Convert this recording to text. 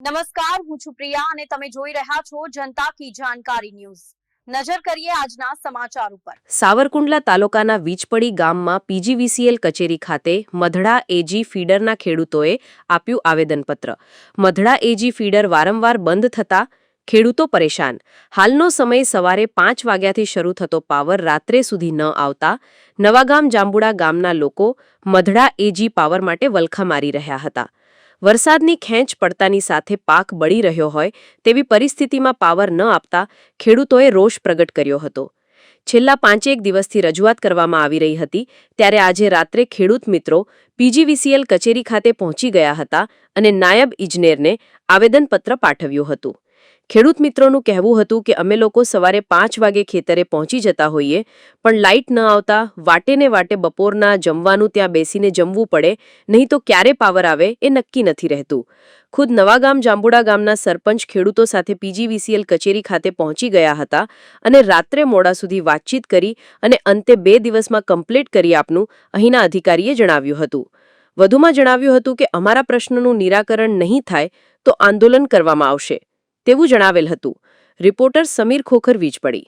નમસ્કાર, હું છું પ્રિયા અને તમે જોઈ રહ્યા છો જનતા કી જાણકારી ન્યૂઝ। નજર કરીએ આજના સમાચાર ઉપર। સાવરકુંડલા તાલુકાના વીજપડી ગામમાં પીજીવીસીએલ કચેરી ખાતે મધડા એજી ફીડરના ખેડૂતોએ આપ્યું આવેદનપત્ર। મધડા એજી ફીડર વારંવાર બંધ થતા ખેડૂતો પરેશાન। હાલનો સમય સવારે 5 વાગ્યાથી શરૂ થતો પાવર રાત્રે સુધી ન આવતા નવાગામ જાંબુડા ગામના લોકો મધડા એજી પાવર માટે વલખા મારી રહ્યા હતા। વરસાદની ખેંચ પડતાની સાથે પાક બળી રહ્યો હોય તેવી પરિસ્થિતિમાં પાવર ન આપતા ખેડૂતોએ રોષ પ્રગટ કર્યો હતો। છેલ્લા 5 દિવસથી રજૂઆત કરવામાં આવી રહી હતી ત્યારે આજે રાત્રે ખેડૂત મિત્રો પીજીવીસીએલ કચેરી ખાતે પહોંચી ગયા હતા અને નાયબ ઇજનેરને આવેદનપત્ર પાઠવ્યું હતું। ખેડૂત મિત્રોનું કહેવું હતું કે અમે લોકો સવારે 5 વાગે ખેતરે પહોંચી જતા હોઈએ પણ લાઇટ ન આવતા વાટે ને વાટે બપોરના જમવાનું ત્યાં બેસીને જમવું પડે, નહીં તો ક્યારે પાવર આવે એ નક્કી નથી રહેતું। ખુદ નવાગામ જાંબુડા ગામના સરપંચ ખેડૂતો સાથે પીજીવીસીએલ કચેરી ખાતે પહોંચી ગયા હતા અને રાત્રે મોડા સુધી વાતચીત કરી અને અંતે 2 દિવસમાં કમ્પ્લીટ કરી આપનું અહીંના અધિકારીએ જણાવ્યું હતું। વધુમાં જણાવ્યું હતું કે અમારા પ્રશ્નનું નિરાકરણ નહીં થાય તો આંદોલન કરવામાં આવશે તેવું જણાવેલ હતું। રિપોર્ટર સમીર ખોખર, વીજપડી।